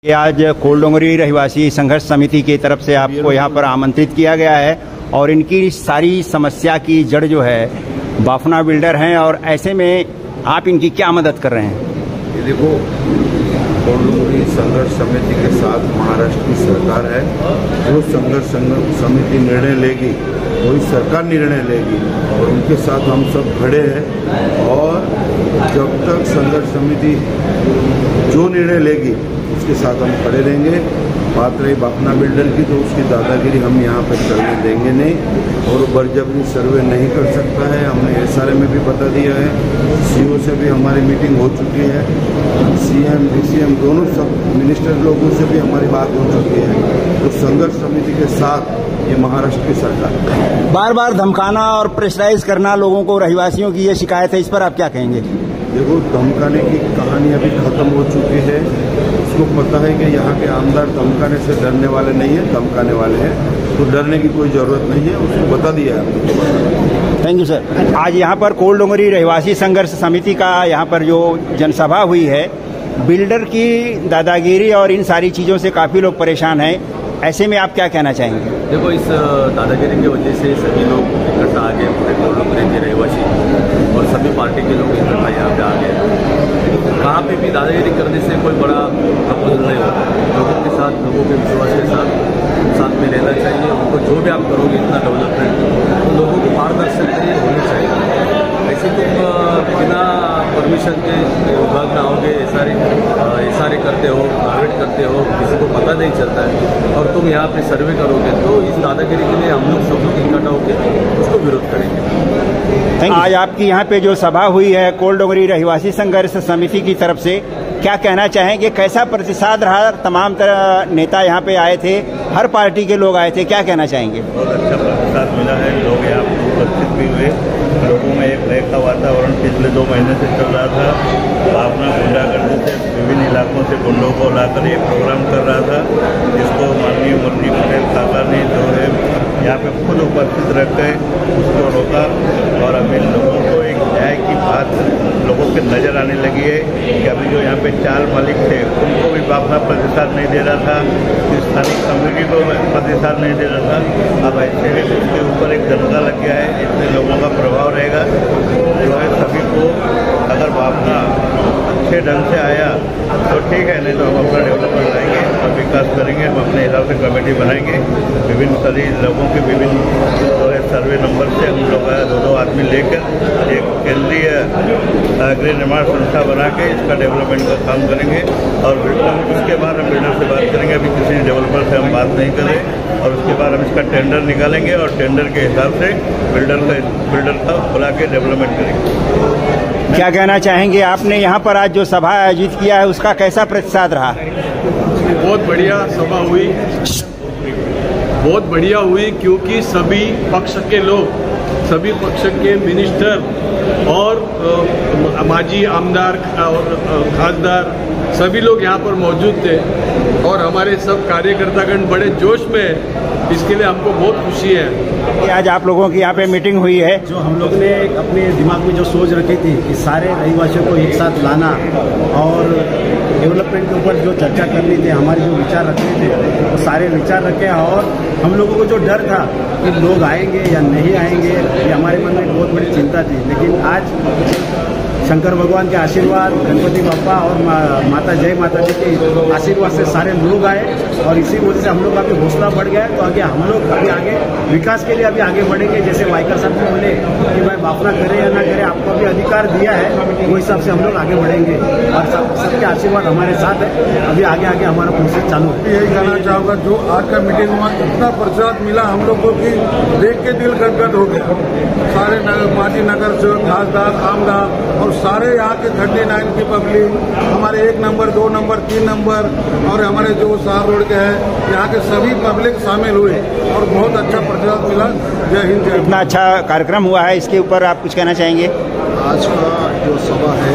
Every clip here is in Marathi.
कि आज कोलडोंगरी रहवासी संघर्ष समिति की तरफ से आपको यहाँ पर आमंत्रित किया गया है और इनकी सारी समस्या की जड़ जो है बाफना बिल्डर हैं और ऐसे में आप इनकी क्या मदद कर रहे हैं? ये देखो, कोलडोंगरी संघर्ष समिति के साथ महाराष्ट्र की सरकार है। जो संघर्ष समिति निर्णय लेगी वही सरकार निर्णय लेगी और उनके साथ हम सब खड़े हैं। और जब तक संघर्ष समिति जो निर्णय लेगी उसके साथ हम खड़े रहेंगे। बात रही बाफना बिल्डर की, तो उसकी दादागिरी हम यहाँ पर चलने देंगे नहीं और बरजबरी सर्वे नहीं कर सकता है। हमने SRA में भी बता दिया है, CO से भी हमारी मीटिंग हो चुकी है, CM DCM दोनों सब मिनिस्टर लोगों से भी हमारी बात हो चुकी है। तो संघर्ष समिति के साथ ये महाराष्ट्र की सरकार बार बार धमकाना और प्रेशराइज करना लोगों को, रहवासियों की ये शिकायत है, इस पर आप क्या कहेंगे? देखो, धमकाने की कहानी अभी खत्म हो चुकी है। उसको पता है कि यहाँ के आमदार धमकाने से डरने वाले नहीं है, धमकाने वाले हैं, तो डरने की कोई ज़रूरत नहीं है। उसको बता दिया है। Thank you sir. आज यहाँ पर कोलडोंगरी रहवासी संघर्ष समिति का यहाँ पर जो जनसभा हुई है, बिल्डर की दादागिरी और इन सारी चीज़ों से काफ़ी लोग परेशान हैं। ऐसे में आप क्या कहना चाहेंगे? देखो, इस दादागिरी की वजह से सभी लोग इकट्ठा आ गए, पूरे कोलडोंगरी के रहवासी और सभी पार्टी के लोग इकट्ठा यहाँ पे आ गए। कहाँ पे भी दादागिरी करने से कोई बड़ा प्रपोजल नहीं होता। लोगों के साथ, लोगों के विश्वास के साथ में रहना चाहिए। उनको जो भी आप करोगे इतना डेवलपमेंट, तो लोगों को पारदर्शक होनी चाहिए। ऐसे तुम बिना परमिशन के विभाग में आओगे, SRA करते हो, प्राइवेट करते हो, किसी को पता नहीं चलता है और तुम यहाँ पे सर्वे करोगे, तो इस दादागिरी के लिए हम लोग सब लोग इकट्ठा होकर उसको विरोध करेंगे। आज आपकी यहाँ पे जो सभा हुई है कोलडोंगरी रहवासी संघर्ष समिति की तरफ से, क्या कहना चाहेंगे? कैसा प्रतिसाद रहा? तमाम तरह नेता यहाँ पे आए थे, हर पार्टी के लोग आए थे, क्या कहना चाहेंगे? बहुत अच्छा प्रतिसाद मिला है। लोग यहाँ पर उपस्थित भी हुए। लोगों में एक नए का वातावरण पिछले 2 महीने से चल रहा था। भावना गुंडागर्दी से विभिन्न इलाकों से गुंडों को लाकर एक प्रोग्राम कर रहा था, जिसको माननीय मुरली पटेल काका ने जो है यहाँ पे खुद उपस्थित रख गए, उसको रोका और अभी लोगों को एक न्याय की बात लोगों के नज़र आने लगी है कि अभी जो यहाँ पे चाल मालिक थे उनको भी अपना प्रतिसाद नहीं दे रहा था, स्थानीय कम्युनिटी को प्रतिसाद नहीं दे रहा था। अब ऐसे में उसके ऊपर एक दंगा लग गया है, इससे लोगों का प्रभाव रहेगा। जो है सभी को अगर भावना अच्छे ढंग से आया तो ठीक है, नहीं तो हम अपना डेवलपमेंट लाएंगे और विकास करेंगे। हम अपने हिसाब से कमेटी बनाएंगे। विभिन्न सभी लोगों के विभिन्न जो है सर्वे नंबर से हम लोग 2-2 आदमी लेकर एक केंद्रीय गृह निर्माण संस्था बना के इसका डेवलपमेंट का काम करेंगे और उसके बाद हम बिल्डर से बात करेंगे। अभी किसी डेवलपर से हम बात नहीं कर रहे और उसके बाद हम इसका टेंडर निकालेंगे और टेंडर के हिसाब से बिल्डर का बुला के डेवलपमेंट करेंगे। क्या कहना चाहेंगे? आपने यहाँ पर आज जो सभा आयोजित किया है उसका कैसा प्रतिसाद रहा? बहुत बढ़िया सभा हुई, बहुत बढ़िया हुई, क्योंकि सभी पक्ष के लोग, सभी पक्ष के मिनिस्टर और माजी आमदार और खासदार सभी लोग यहाँ पर मौजूद थे और हमारे सब कार्यकर्तागण बड़े जोश में। इसके लिए हमको बहुत खुशी है। आज आप लोगों की यहाँ पे मीटिंग हुई है। जो हम लोग ने अपने दिमाग में जो सोच रखी थी कि सारे रहवासियों को एक साथ लाना और डेवलपमेंट के ऊपर जो चर्चा करनी थी, हमारे जो विचार रखने थे वो सारे विचार रखे और हम लोगों को जो डर था कि लोग आएंगे या नहीं आएंगे, ये हमारे मन में बहुत बड़ी चिंता थी। लेकिन आज शंकर भगवान के आशीर्वाद, गणपति बाप्पा और माता जय माता जी के आशीर्वाद से सारे लोग आए और इसी वजह से हम लोग का भी हौसला बढ़ गया। तो आगे हम लोग अभी आगे विकास के लिए अभी आगे बढ़ेंगे। जैसे वाइकर साहब ने बोले कि भाई बाफना करे या ना करे, आपको अभी अधिकार दिया है, वो हिसाब से हम लोग आगे बढ़ेंगे और सबके आशीर्वाद हमारे साथ है। अभी आगे आगे हमारा प्रोसेस चालू है। यही कहना चाहूँगा, जो आज का मीटिंग में इतना प्रतिशत मिला हम लोग को कि देख के दिल गदगद हो गया। सारे माजी नगर से खासदार, आमदार और सारे यहाँ के 39 की पब्लिक, हमारे 1 नंबर, 2 नंबर, 3 नंबर और हमारे जो सार रोड के हैं, यहाँ के सभी पब्लिक शामिल हुए और बहुत अच्छा प्रतिशत मिला। जय हिंद, जय। इतना अच्छा कार्यक्रम हुआ है, इसके ऊपर आप कुछ कहना चाहेंगे? आज का जो सभा है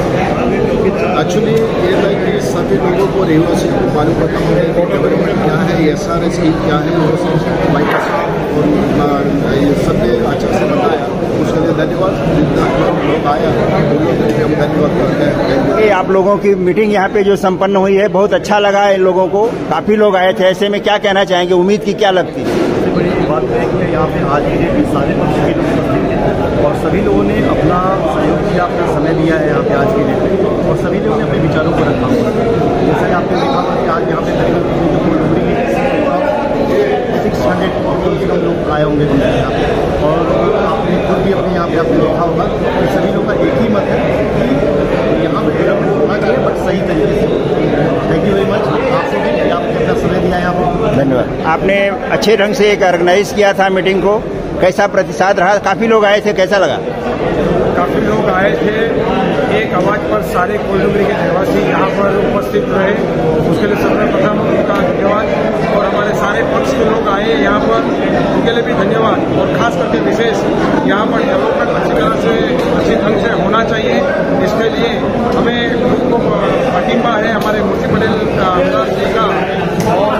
एक्चुअली ये है कि सभी लोगों को रहवासी को मालूम करना होगा कि डेवलपमेंट क्या है, SRA स्कीम क्या है, वो सब वाइकर साहब और ये सबने अच्छा से बताया। उसके लिए धन्यवाद। लोग आया उन लोगों को भी हम धन्यवाद करते हैं। ये आप लोगों की मीटिंग यहाँ पे जो संपन्न हुई है बहुत अच्छा लगा है इन लोगों को, काफ़ी लोग आए थे। ऐसे में क्या कहना चाहेंगे, उम्मीद की क्या लगती है? सबसे बड़ी बात है कि यहाँ पे आज के सारे पक्ष के लोग उपस्थित थे और सभी लोगों ने अपना सहयोग किया, अपना समय दिया है यहाँ पे आज के दिन और सभी लोगों ने अपने विचारों को रखा हुआ है। जैसा कि आपने देखा होगा कि आज यहाँ पे करीबन 600 कम से कम लोग आए होंगे यहाँ पे, और आपने खुद भी अपने यहाँ पे आपने देखा होगा कि सभी लोग का एक ही मत है कि यहाँ पे डेवलपमेंट होना चाहिए बट सही तरीके से। थैंक यू वेरी मच आपको भी, आपने अपना समय दिया यहाँ पे। धन्यवाद। आपने अच्छे ढंग से एक ऑर्गेनाइज किया था मीटिंग को, कैसा प्रतिसाद रहा? काफ़ी लोग आए थे, कैसा लगा? काफ़ी लोग आए थे। एक आवाज़ पर सारे कोल्डुगरी के रहवासी यहाँ पर उपस्थित रहे, उसके लिए सर्वप्रथम उनका धन्यवाद। और हमारे सारे पक्ष के लोग आए यहाँ पर, उनके लिए भी धन्यवाद। और खास करके विशेष यहाँ पर डेवलपमेंट अच्छी तरह से अच्छे ढंग से होना चाहिए, इसके लिए हमें खूब प्रतिभा है हमारे मूर्ति पटेल जी का, और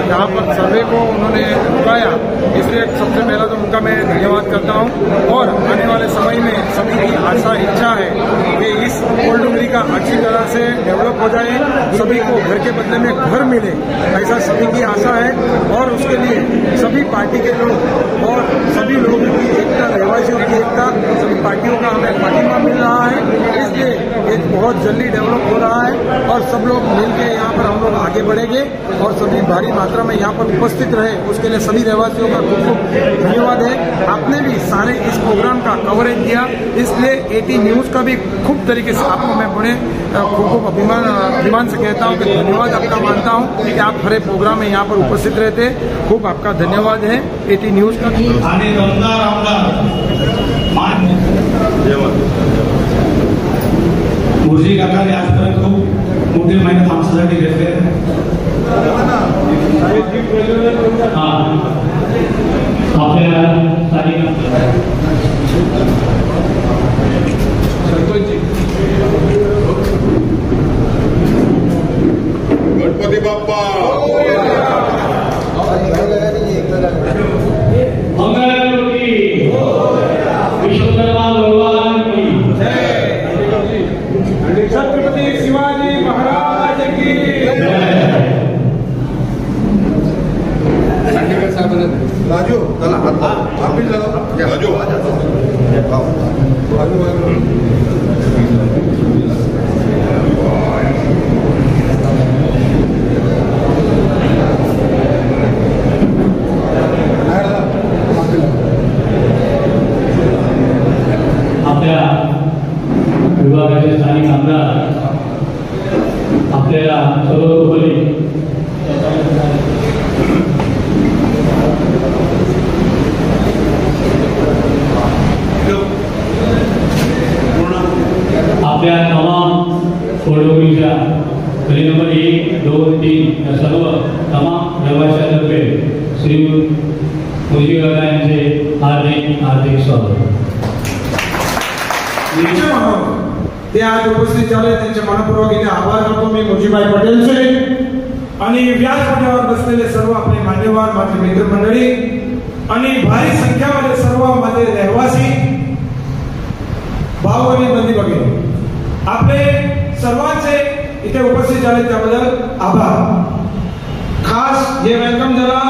यहाँ पर सर्वे को उन्होंने बुलाया, इसलिए सबसे पहला तो उनका मैं धन्यवाद करता हूँ। और आने वाले समय में सभी की आशा इच्छा है कि इस कोल्डुगरी का अच्छी तरह से डेवलप हो जाए, सभी को घर के बदले में घर मिले, ऐसा सभी की आशा है। और उसके लिए सभी पार्टी के लोग और सभी लोगों की एकता, रहवासियों की एकता, सभी पार्टियों का हमें प्रतिभा मिल रहा है, इसलिए एक बहुत जल्दी डेवलप हो रहा है और सब लोग मिलकर यहाँ पर हम लोग आगे बढ़ेंगे और सभी भारी मात्रा में यहाँ पर उपस्थित रहे, उसके लिए सभी रहवासियों का खूब खूब धन्यवाद है। आपने भी सारे इस प्रोग्राम का कवरेज किया, इसलिए एटी न्यूज़ का भी खूब तरीके से आपको मैं बड़े खूब खूब अभिमान से कहता हूँ कि धन्यवाद आपका मानता हूँ कि आप हरे प्रोग्राम में यहाँ पर उपस्थित रहते, खूब आपका धन्यवाद है एटी न्यूज़ का। मुर्शी काकाने आजपर्यंत खूप मोठी मेहनत आमच्यासाठी घेतली आहे। गणपती बाप्पा विश्वकर्मा भगवान की छत्रपति शिवाजी महाराज की राजू चला आप भी राजू आपल्या विभागाचे स्थानिक आमदार आपल्याला सर्वतोपरी आपल्या तमाम कोल्डुगरीच्या गली नंबर 1, 2, 3 या सर्व तमाम रहवाशांतर्फे श्री मुर्शी काका यांचे हार्दिक स्वागत। ते आज उपस्थित झाले, त्यांचे मनपूर्वक इथे आभार करतो मी मुर्शीभाई पटेलचे आणि व्यासपीठावर बसलेले सर्व आपले मान्यवर, माझे मित्रमंडळी आणि भारी संख्यामध्ये सर्व माझे रहवासी भाऊ आणि बंदी भगिनी, आपले सर्वांचे इथे उपस्थित झाले त्याबद्दल आभार। खास हे वेलकम झाला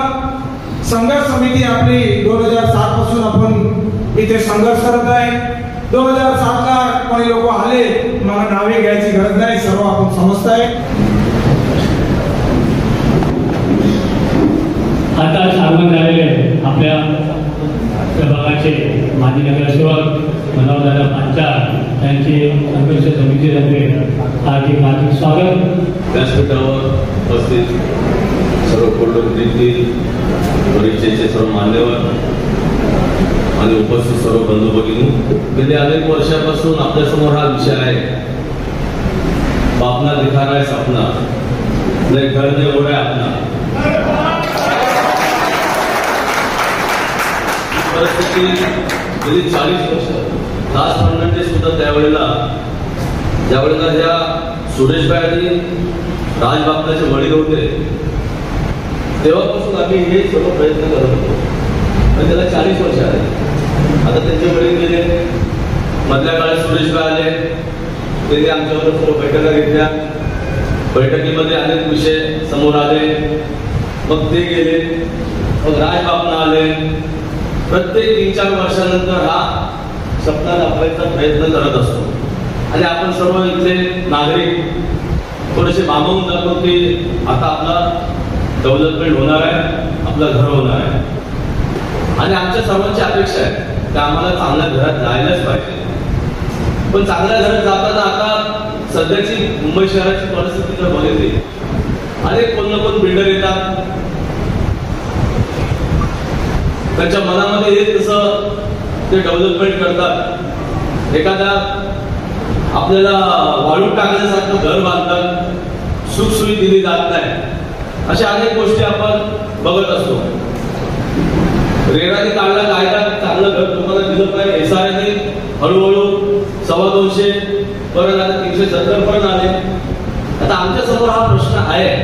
संघर्ष समिती आपली 2007 पासून आपण इथे संघर्ष करत आहे। 2007 ला कोणी लोक आले, मला नावे घ्यायची गरज नाही, सर्व आपण समजताय। आता आगमन झालेले आपल्या विभागाचे माजी नगरसेवक मनोहरदादा पांचाळ यांचे संघर्ष समितीतर्फे हार्दिक स्वागत। व्यासपीठावर उपस्थित सर्व कोल्डुगरीतील परिचयाचे सर्व मान्यवर आणि उपस्थित सर्व बंधू भगिनी, गेल्या अनेक वर्षापासून आपल्यासमोर हा विषय आहे, बापना दिखा रहा है सपना, नहीं घर नहीं हो रहा है अपना। परिस्थिती गेली 40 वर्ष, दास फर्नांडिस सुद्धा त्यावेळेला ज्यावेळेला ज्या सुरेशभाई आणि राज बापनाचे वडील होते तेव्हापासून आम्ही हे सर्व प्रयत्न करत होतो आणि त्याला 40 वर्ष आहे। आता त्यांचे वडील गेले, मधल्या काळात त्यांनी आमच्यावर सर्व बैठका घेतल्या. बैठकीमध्ये अनेक विषय समोर आले, मग ते गेले, मग राजबापना आले. प्रत्येक 3-4 वर्षानंतर हा सपना दाखवायचा प्रयत्न करत असतो आणि आपण सर्व इथले नागरिक थोडेसे भांबवून जातो की आता आपला डेव्हलपमेंट होणार आहे, आपलं घर होणार आहे. आणि आमच्या सर्वांची अपेक्षा आहे की आम्हाला चांगल्या घरात जायलाच पाहिजे. पण चांगल्या घरात जाताना आता सध्याची मुंबई शहराची परिस्थिती जर बघितली, अनेक कोण ना कोण बिल्डर येतात, त्यांच्या मनामध्ये येत तसं ते डेव्हलपमेंट करतात. एखादा आपल्याला वाळू टाकण्यासारखं घर बांधतात, सुखसुविधा दिली जात नाही, अशा अनेक गोष्टी आपण बघत असतो. रेराने काढला कायदा, चांगलं घर तुम्हाला दिलं पाहिजे, SRA हळूहळू 225 परत आता 370 पर्यंत आले. आता आमच्या समोर हा प्रश्न आहे,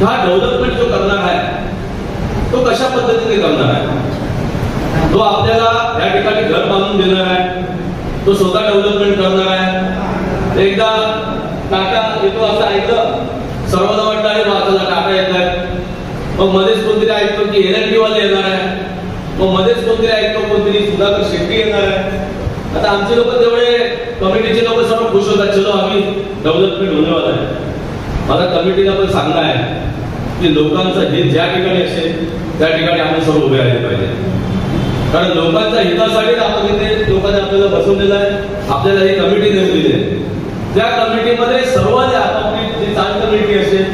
हा डेव्हलपमेंट जो करणार आहे तो कशा पद्धतीने करणार आहे. तो आपल्याला या ठिकाणी घर बांधून देणार आहे, तो स्वतः डेव्हलपमेंट करणार आहे. एकदा टाटा येतो असं ऐकलं, सर्वांना वाटतं आहे चला टाटा येत आहे. मग मध्येच कोणतरी ऐकतो की LNT वाले येणार आहे, मग मध्येच कोणतरी ऐकतो कोणतरी सुधाकर शेट्टी येणार आहे. आता आमचे लोक तेवढे कमिटीचे लोक सर्व खुश होतात, चलो आम्ही डेव्हलपमेंट होणे वाला आहे. मला कमिटीला पण सांगणं आहे की लोकांचं हित ज्या ठिकाणी असेल त्या ठिकाणी आपण सर्व उभे राहिले पाहिजे. कारण लोकांच्या हितासाठीच आपण इथे लोकांनी आपल्याला बसवलेलं आहे, आपल्याला ही कमिटी नेमलेली आहे. त्या कमिटीमध्ये सर्वांनी आपापली जी चांगली कमिटी असेल,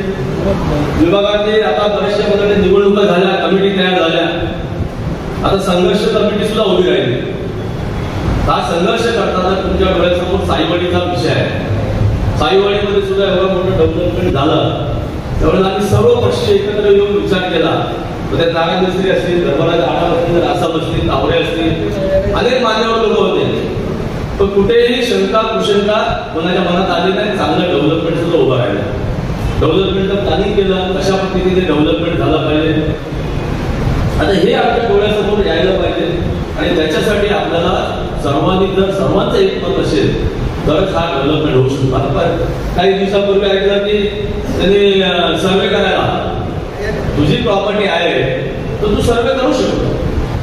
विभागातले आता बऱ्याचशा प्रकारे निवडणुका झाल्या, कमिटी तयार झाल्या. आता संघर्ष कमिटी सुद्धा उभी राहिली. हा संघर्ष करताना तुमच्या डोळ्यासमोर साईवाडीचा विषय आहे. साईवाडीमध्ये सुद्धा एवढं मोठं डेव्हलपमेंट झालं, त्यावेळेला आम्ही सर्व पक्ष एकत्र येऊन विचार केला. त्यात नारायण मिस्त्री असतील, धर्मराज आढाव असतील, रासाब असतील, तावडे असतील, अनेक मान्यवर लोक होते. पण कुठेही शंका कुशंका कोणाच्या मनात आली नाही. चांगलं डेव्हलपमेंट सुद्धा उभं राहिलं. डेव्हलपमेंटचं प्लॅनिंग केलं, कशा पद्धतीने डेव्हलपमेंट झालं पाहिजे. आता हे आपल्या डोळ्यासमोर यायला पाहिजे आणि त्याच्यासाठी आपल्याला सर्वांनी जर सर्वांचं एकमत असेल तरच हा डेव्हलपमेंट होऊ शकतो. आता काही दिवसापूर्वी ऐकलं की त्यांनी सर्वे करायला, तुझी प्रॉपर्टी आहे तर तू सर्वे करू शकतो,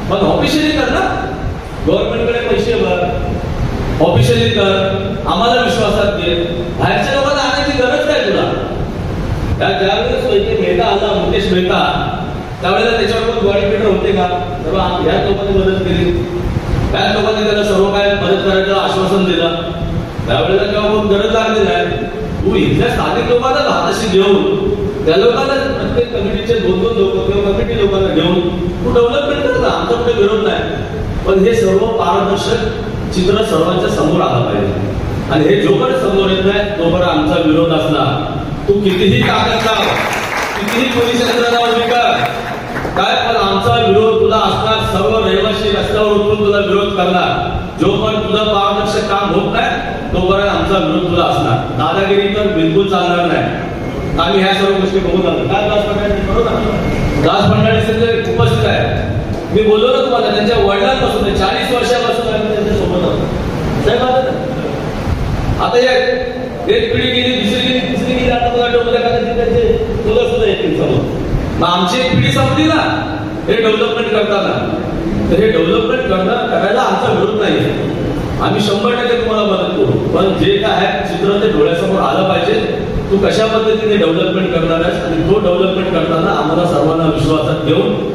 पण ऑफिशियली कर ना, गव्हर्नमेंटकडे पैसे भर, ऑफिशियली कर, आम्हाला विश्वासात घे. बाहेरच्या लोकांना आणायची गरज काय तुला. ज्यावेळेस मेहता आला, मुकेश मेहता, त्यावेळेला त्याच्यावर पण ग्वाडी पेटर होते का, तेव्हा ह्याच लोकांनी मदत केली, त्याच लोकांनी त्याला सर्व काय मदत करायचं आश्वासन दिलं. त्यावेळेला तेव्हा कोण गरज लागली नाही. तू इथल्या स्थानिक लोकांना हाताशी घेऊन, त्या लोकांना प्रत्येक कमिटीचे 2-2 लोक किंवा कमिटी लोकांना घेऊन तू डेव्हलपमेंट करता, आमचा कुठे विरोध नाही. पण हे सर्व पारदर्शक चित्र सर्वांच्या समोर आलं पाहिजे आणि हे जोपर्यंत समोर येत नाही तोपर्यंत आमचा विरोध असणार. तू कितीही ताकद लाव, कितीही पोलीस यंत्रणा उभी कर, काय पण आमचा विरोध तुला असणार. सर्व रहिवासी रस्त्यावर उतरून तुला विरोध करणार. जोपर्यंत तुझं पारदर्शक काम होत नाही तोपर्यंत आमचा विरोध तुला असणार. दादागिरी तर बिलकुल चालणार नाही. आम्ही ह्या सर्व गोष्टी बघून आलो. काय दास फडणवीस उपस्थित आहे. मी बोललो ना तुम्हाला, त्यांच्या वडिलांपासून 40 वर्षापासून आम्ही त्यांच्या सोबत आहोत. आता एक पिढी गेली, दुसरी गेली, तिसरी गेली, आता बघा डोंगऱ्या कदाचित त्यांचे मुलं सुद्धा येतील समोर. मग आमची एक पिढी संपली ना हे डेव्हलपमेंट करताना. तर हे डेव्हलपमेंट करायला आमचा विरोध नाही. आम्ही 100% तुम्हाला मदत करू, पण जे काय आहे चित्र ते डोळ्यासमोर आलं पाहिजे. तू कशा पद्धतीने डेव्हलपमेंट करणार आहेस आणि तो डेव्हलपमेंट करताना आम्हाला सर्वांना विश्वासात घेऊन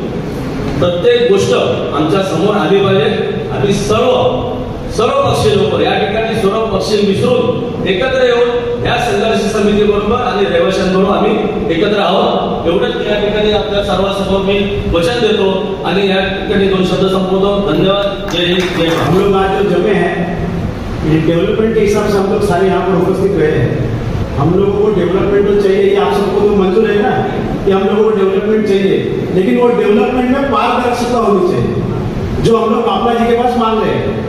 प्रत्येक गोष्ट आमच्या समोर आली पाहिजे. आम्ही सर्व पक्षीय लोक या ठिकाणी सर्व पक्षी मिसळून एकत्र येऊन या संघर्ष समितीबरोबर आणि रहिवाशांबरोबर आम्ही एकत्र आहोत. एवढंच या ठिकाणी आपल्या सर्वांसमोर मी वचन देतो आणि या ठिकाणी 2 शब्द संपवतो. धन्यवाद. जय हिंद, जय भारत. हम लोग आज जो जमे हैं डेवलपमेंट के हिसाब से हम लोग सारे यहाँ पर उपस्थित रहे हैं. हम लोगों को डेवलपमेंट तो चाहिए, ये आप सबको तो मंजूर है ना कि हम लोगों को डेवलपमेंट चाहिए, लेकिन वो डेवलपमेंट में पारदर्शिता होनी चाहिए. जो हम लोग बापला जी के पास मांग रहे हैं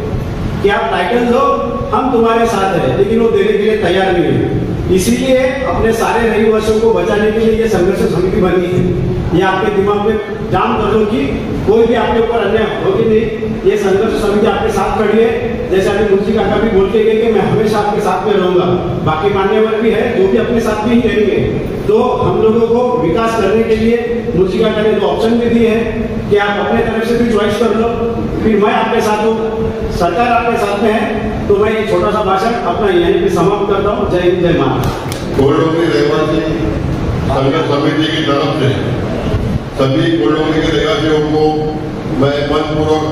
कि आप टाइटल दो, हम तुम्हारे साथ हैं, लेकिन वो देने के लिए तैयार नहीं है. इसीलिए अपने सारे रहिवासियों को बचाने के लिए ये संघर्ष समिति बनी है. ये आपके दिमाग में जान कर लो कि कोई भी आपके ऊपर अन्याय होगी नहीं. ये संघर्ष समिति आपके साथ खड़ी है. जैसे अभी मुंशी काका भी बोल के गए कि मैं हमेशा आपके साथ में रहूंगा, बाकी मान्यवर भी है जो भी अपने साथ में ही रहेंगे। तो हम लोगों को विकास करने के लिए मुंशी काका ने 2 ऑप्शन भी दिए हैं कि आप अपने तरफ से भी चॉइस कर लो, फिर मैं आपके साथ हूँ, सरकार आपके साथ में है। तो मैं एक छोटा सा भाषण अपना यहीं पे समाप्त करता हूँ। जय हिंद, जय महाराष्ट्र। कोल्डोंगरी रहवासी संघर्ष समिति की तरफ से सभी कोल्डोंगरी के रहवासियों को मैं मनपूर्वक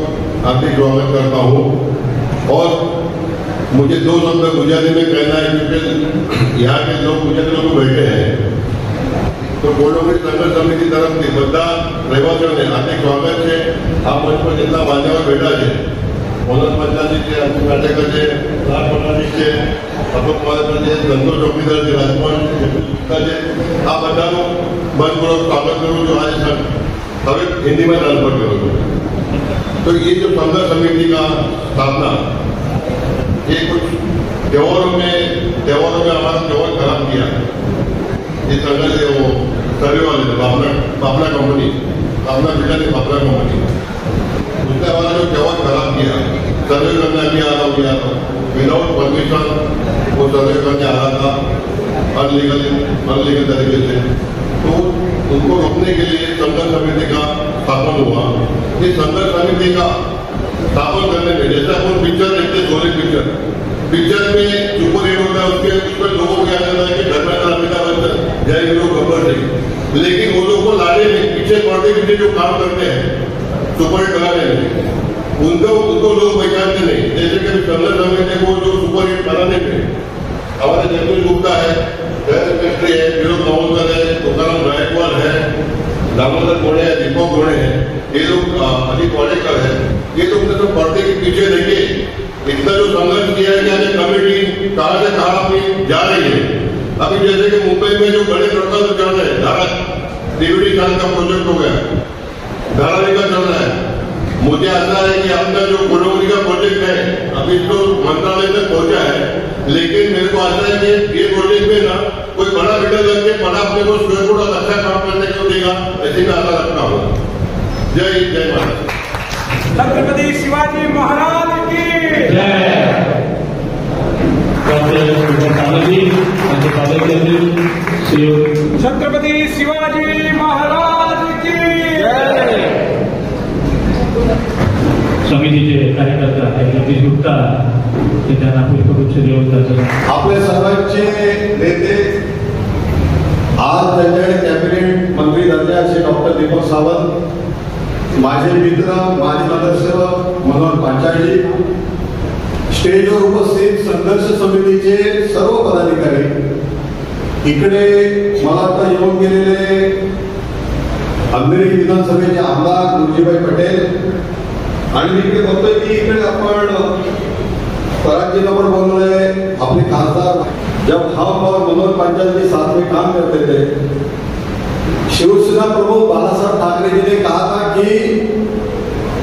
हार्दिक स्वागत करता हूँ। और मुझे 2 शब्द गुजराती में कहना है क्योंकि यहाँ के लोग गुजराती लोग बैठे हैं। तो कोल्डोंगरी संघर्ष समिति तरफ से બધા રહેવાસીઓને હાર્दिक स्वागत है। આ મંચ પર જેટલા માન્યવર બેઠા છે, મનોજ પંચાલજી છે, અંકુર નાટેકર છે, રાજ ફર્નાન્ડીસ છે, અશોક માધવર છે, સંતોષ ચોકીદાર છે, રાજકુમાર છે, આ બધાનું मनपूर्वक स्वागत करूँ जो आज હવે हिंदी में ट्रांसफर करूँ। तो ये जो संघर्ष समिति का स्थापना, ये कुछ त्योहारों में हमारा त्योहार खराब किया। ये संघर्ष है वो सर्वे वाले थे, बापना कंपनी, बापना बेटा ने बापना कंपनी, उसने हमारा जो त्योहार खराब किया, सर्वे करने किया था विदाउट परमिशन, वो सर्वे करने आ रहा था अनलीगल तरीके से। तो उनको रोकने के लिए संघर्ष समिति का स्थापन हुआ। इस संघर्ष समिति का स्थापन करने में जैसे अपन पिक्चर देखते सोने पिक्चर में सुपर हिट होता है, उसमें लोगों को क्या करता है कि घर में अमिताभ बच्चन जय हीरो गब्बर सिंह, लेकिन वो लोग को लाने में पीछे पड़ते जो काम करते हैं सुपर हिट कराने में उनको लोग पहचानते नहीं। जैसे कि संघर्ष समिति को जो सुपर हिट बनाने में हमारे जगदीश गुप्ता है, मिस्त्री है, विनोद नवलकर है, तुकाराम गायकवाड़ है, दामोदर गोड़े है, दीपक गोड़े है, ये लोग अनिल वाडेकर है, ये लोग तो पर्दे के पीछे रहिए इतना जो संघर्ष किया है कि कमेटी कहाँ से कहाँ अपनी जा रही है। अभी जैसे कि मुंबई में जो बड़े सड़कों से चल रहे हैं, धारा डीवीडी चैनल का प्रोजेक्ट हो गया, धारावाहिक चल रहा है। मुझे आशा है कि अपना जो कोल्डोंगरी का प्रोजेक्ट है अभी तो मंत्रालय तक पहुंचा है, लेकिन मेरे को आशा है कि ये प्रोजेक्ट में ना कोई बड़ा बिल्डर लग के बड़ा अपने को स्क्वायर फुट अच्छा काम करने को देगा, ऐसी मैं आशा रखता हूँ। जय हिंद, जय महाराष्ट्र। छत्रपति शिवाजी महाराज की छत्रपति शिवाजी महाराज की समितीचे कार्यकर्ता जगदीश गुप्ता ते त्यांना पुष्पगुच्छ देऊन जातात। आपले सर्वांचे नेते आज त्यांच्याकडे कॅबिनेट मंत्री दर्जाचे डॉक्टर दीपक सावंत, माझे मित्र माजी नगरसेवक मनोज पांचाळजी, स्टेजवर उपस्थित संघर्ष समितीचे सर्व पदाधिकारी, इकडे मला आता येऊन गेलेले अंधेरी विधानसभेचे आमदार मुरजीभाई पटेल, आणि मी इकडे बघतोय की इकडे आपण परागजीला पण बोललोय, अपने खासदार। जब हम और मनोज पांचाल जी साथ में काम करते थे, शिवसेना प्रमुख बाला साहब ठाकरे जी ने कहा था कि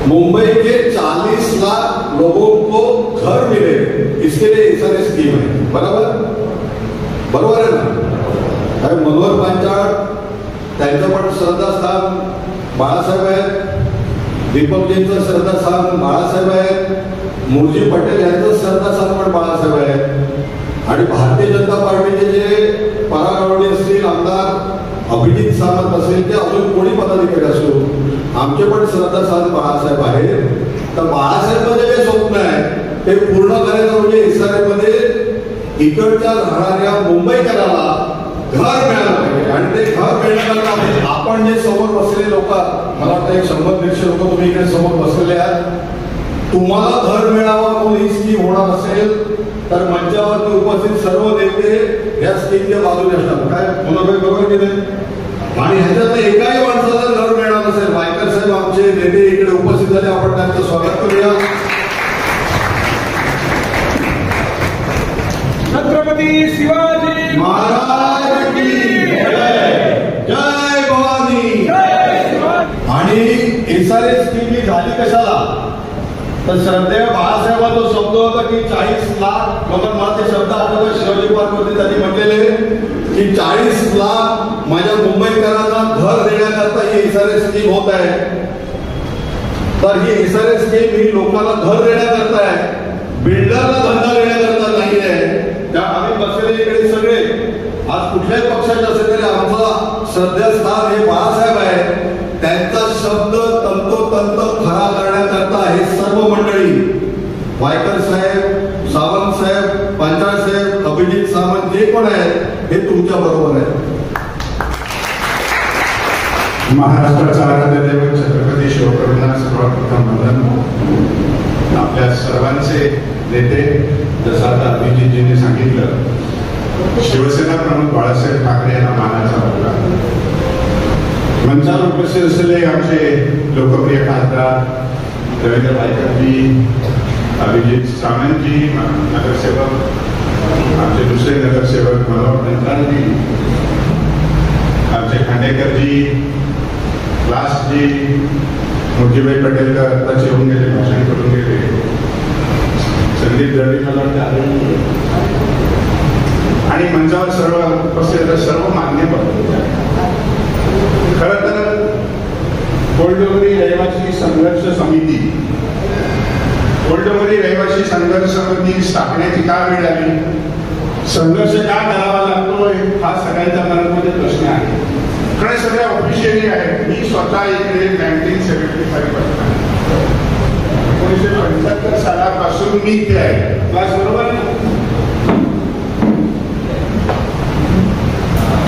मुंबई के 40 लाख लोगों को घर मिले, इसके लिए SRS स्कीम है। बरोबर है ना? मनोहर पांचाळ त्यांचं पण श्रद्धास्थान बाळासाहेब आहेत, दीपकजींचं श्रद्धास्थान बाळासाहेब आहेत, मुरजी पटेल यांचं श्रद्धास्थान पण बाळासाहेब आहेत, आणि भारतीय जनता पार्टीचे जे परागवडी असतील आमदार अभिजित सावंत असेल ते अजून कोणी पदाधिकारी असो, आमचे पण श्रद्धास्थान बाळासाहेब आहेत। तर बाळासाहेब मध्ये जे स्वप्न आहे ते पूर्ण करायचं म्हणजे SRS मध्ये इकडच्या राहणाऱ्या मुंबईकराला घर मिळालं पाहिजे, आणि ते घर मिळण्याकरता आपण जे समोर बसलेले लोक, मला वाटतं 100-150 लोक तुम्ही इकडे समोर बसलेले आहात, तुम्हाला घर मिळावं म्हणून ही स्कीम होणार असेल तर मंचावरती उपस्थित सर्व नेते या स्कीमच्या बाजूने असतात। काय मनोभाई बरोबर की नाही? आणि ह्याच्यात एकाही माणसाला घर मिळणार असेल, वायकर साहेब आमचे नेते इकडे उपस्थित झाले, आपण त्यांचं स्वागत करूया। छत्रपती शिवाजी महाराज की जय भवानी। आणि SRS स्कीम ही झाली कशाला? तर श्रद्धेय बाळासाहेबांचा जो शब्द होता की 40 लाख, मला ते शब्द आठवतात, शिवाजी पार्क मध्ये त्यांनी म्हटलेले की 40 लाख माझ्या मुंबईकरांना घर देण्याकरता ही SRS स्कीम होत आहे। तर ही SRS स्कीम ही लोकांना घर देण्याकरता आहे, बिल्डरला धंदा देण्याकरता नाही आहे. त्या आम्ही बसलेले इकडे सगळे आज कुठल्याही पक्षाचे असेल तरी आमचा श्रद्धास्थान हे बाळासाहेब आहे. त्यांचा शब्द तंतोतंत खरा करण्याकरता हे सर्व मंडळी वायकर साहेब, सावंत साहेब, पांचाळ साहेब, अभिजित सावंत जे पण आहेत हे तुमच्या बरोबर आहे. महाराष्ट्राचा आराध्य दैवत छत्रपती शिवकरूंना सर्वप्रथम वंदन. आपल्या सर्वांचे नेते जसं आता अभिजितजींनी सांगितलं, शिवसेना प्रमुख बाळासाहेब ठाकरे यांना मानाचा मुलगा. मंचावर उपस्थित असलेले आमचे लोकप्रिय खासदार रवींद्र वायकरजी, अभिजित सावंतजी, नगरसेवक, आमचे दुसरे नगरसेवक मनोहर पंत्रालजी, आमचे खांडेकरजी, क्लासजी, मुरजीभाई पटेल का आत्ताच येऊन गेले, भाषण करून गेले, संदीप दळवी मला वाटते, आणि मंचावर सर्व उपस्थित सर्व मान्यवर. खरं तर कोल्डोगरी रहिवासी संघर्ष समिती, कोल्डोगरी रहिवासी संघर्ष समिती स्थापनेची का वेळ आली, संघर्ष का करावा लागतो हा सगळ्यांच्या मनामध्ये प्रश्न आहे. कारण सगळ्या ऑफिशियली आहेत. मी स्वतः इकडे 1975 पासून 1975 सालापासून मी इथे आहे. क्लास बरोबर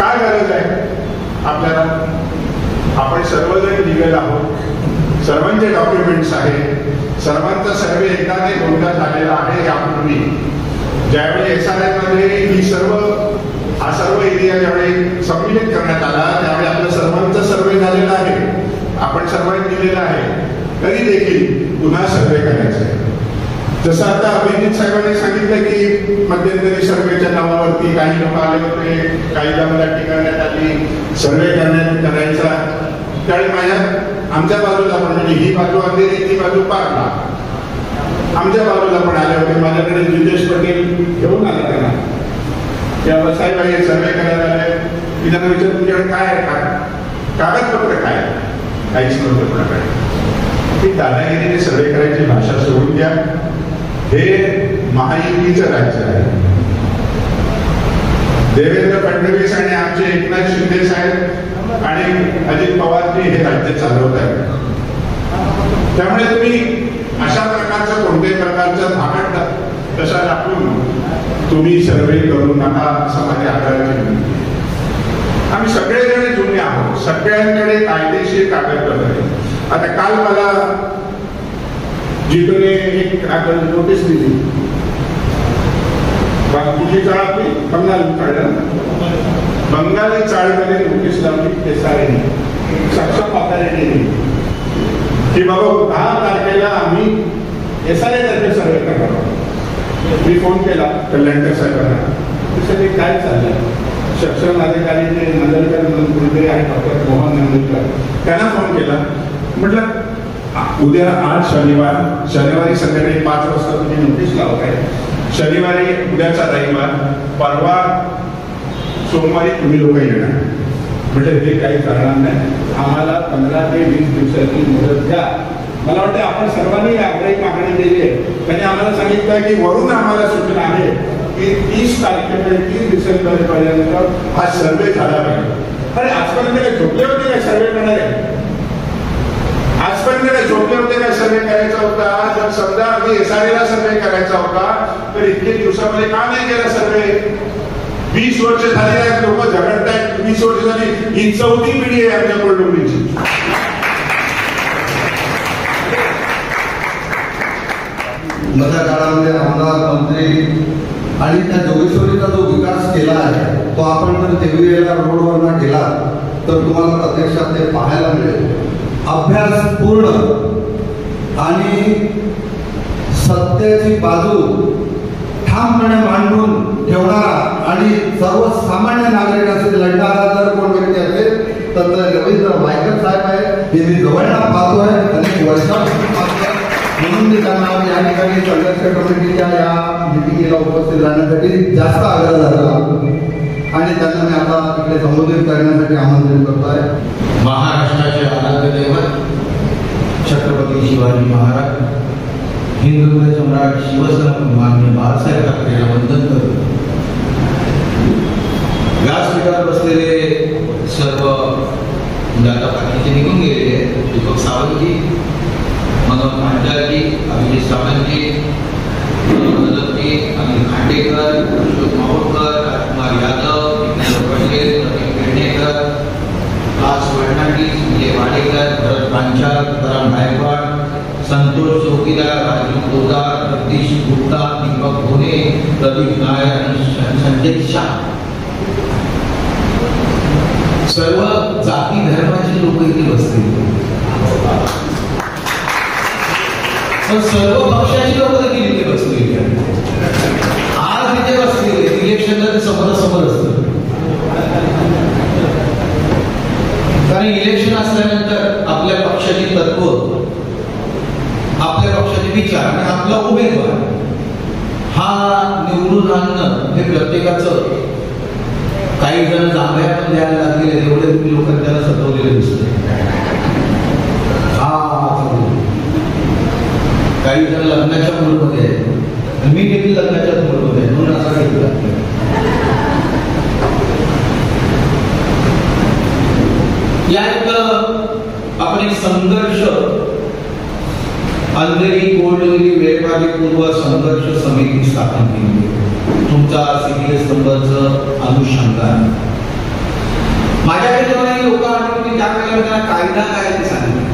काय गरज आहे आपल्याला? आपण सर्वजण लिगल आहोत, सर्वांचे डॉक्युमेंट्स आहेत, सर्वांचा सर्वे एकदा नाही दोनदा झालेला आहे. यापूर्वी ज्यावेळी SRI मध्ये हा सर्व एरिया ज्यावेळी सम्मिलित करण्यात आला त्यावेळी आपल्या सर्वांचा सर्वे झालेला आहे, आपण सर्वांनी दिलेला आहे. तरी देखील पुन्हा सर्वे करायचा आहे. जसं आता अभिजित साहेबांनी सांगितलं की मध्यंतरी सर्वेच्या नावावरती काही लोक आले होते, काही दमदाटी करण्यात आली, सर्वे करायचा. त्यावेळी आमच्या बाजूला पण, म्हणजे ही बाजू अंधेरी ती बाजू पारला, आमच्या बाजूला पण आले होते. माझ्याकडे जितेश पटेल घेऊन आला त्यांना, त्या साहेब आहे सर्वे करायला आले. मी त्यांना विचार तुमच्याकडे काय आहे का, कागदपत्र काय, काहीच नव्हतं कोणाकडे. की दादागिरीने सर्वे करायची भाषा सोडून द्या. हे महायुतीचं राज्य आहे. देवेंद्र फडणवीस आणि आमचे एकनाथ शिंदे साहेब आणि अजित पवारजी हे राज्य चालवत आहेत. त्यामुळे तुम्ही अशा प्रकारचं कोणत्याही प्रकारचं धाकट तशा दाखवून तुम्ही सर्वे करू नका असं माझी आग्रहाची. आम्ही सगळेजण जुने आहोत, सगळ्यांकडे कायदेशीर कागदपत्र आहे. आता काल मला जिथून एक नोटीस दिली, कुठली चाळ आपली बंगाली चाळ, बंगाली चाळीमध्ये नोटीस लावली केसारेने, सक्षम अथॉरिटीने की बाबा 10 तारखेला आम्ही SRI तर्फे सर्वे करणार आहोत. मी फोन केला कल्याणकर साहेबांना, ते काय चाललंय, सक्षम अधिकारी ते नंदलकर म्हणून कुणीतरी आहे, डॉक्टर मोहन नंदलकर, त्यांना फोन केला. म्हटलं उद्या आज शनिवारी संध्याकाळी 5 वाजता तुम्ही नोटीस लावताय, शनिवारी उद्याचा रविवार, परवा सोमवारी तुम्ही लोक येणार. म्हटलं हे काही करणार नाही, आम्हाला 15 ते 20 दिवसाची मुदत द्या. मला वाटतं आपण सर्वांनी आग्रही मागणी दिली आहे. त्यांनी आम्हाला सांगितलं की वरून आम्हाला सूचना आहे की 30 तारखेपर्यंत 30 डिसेंबरपर्यंत हा सर्वे झाला पाहिजे. अरे आजपर्यंत काय झोपले होते काय सर्वे करणारे? आजपर्यंत काय झोपले होते काय सर्वे करायचा होता? जर समजा आम्ही SRI सर्वे करायचा होता तर इतके दिवसामध्ये का नाही केला सर्वे? 20 वर्ष झाली आहेत, लोक झगडत आहेत. 20 वर्ष झाली, ही 4थी पिढी आहे आमच्या कोल्डोगरीची. मधल्या काळामध्ये आमदार मंत्री आणि त्या जोगेश्वरीचा जो विकास केला आहे तो आपण जर देवीला रोडवर केला तर तुम्हाला प्रत्यक्षात ते पाहायला मिळेल. अभ्यास पूर्ण आणि सत्याची बाजू ठामपणे मांडून ठेवणारा आणि सर्वसामान्य नागरिक असे लढणारा जर कोण व्यक्ती असेल तर रवींद्र वायकर साहेब आहे. हे मी जवळना पाहतोय, अनेक वर्षापासून पाहतोय. म्हणून मी त्यांना या ठिकाणी संघर्ष कमिटीच्या या मिटिंगला उपस्थित राहण्यासाठी जास्त आग्रह झाला आणि त्यांना मी आता इकडे संबोधित करण्यासाठी आमंत्रित करतोय. महाराष्ट्राचे आराध्य दैवत छत्रपती शिवाजी महाराज हिंदू सम्राट शिवसेना मान्य बाळासाहेब ठाकरेंना वंदन करतो. व्यासपीठावर बसलेले सर्व आता बाकीचे निघून गेलेले दीपक सावंतजी, मनोज पांचाळजी, अभिजित सावंतजी, जी, अनिल खांडेकर, अशोक मावळकर, राजकुमार यादव, पटेल, प्रतीक पेडणेकर, राज फडणवीस, विजय वाडेकर, भरत पांचाळ, तुकाराम गायकवाड, संतोष चौकीदार, राजीव पोदार, जगदीश गुप्ता, दीपक भोने, प्रदीप नायर आणि संजय शाह, सर्व जाती धर्माची लोक इथे बसले. सर्व पक्षाची लोक देखील इथे बसलेली आज इथे बसलेले. इलेक्शनला ते समोरासमोर असतं, कारण इलेक्शन असल्यानंतर आपल्या पक्षाची तत्व, आपल्या पक्षाचे विचार आणि आपला उमेदवार हा निवडून आणणं हे प्रत्येकाचं. काही जण जांभ्या पण द्यायला लागलेले, एवढे लोकांनी त्याला सतवलेले दिसते. काही जण लग्नाच्या मूडमध्ये आहे, मी देखील लग्नाच्या मूडमध्ये आहे, म्हणून असा घेतला. यात आपण एक संघर्ष, अंधेरी गोल्डगिरी वेळकालीपूर्व संघर्ष समिती स्थापन केली. तुमचा सीपीएस नंबरचं अनुषंगान माझ्याकडे जेव्हा लोक आले की त्यावेळेला त्यांना कायदा काय ते सांगितलं.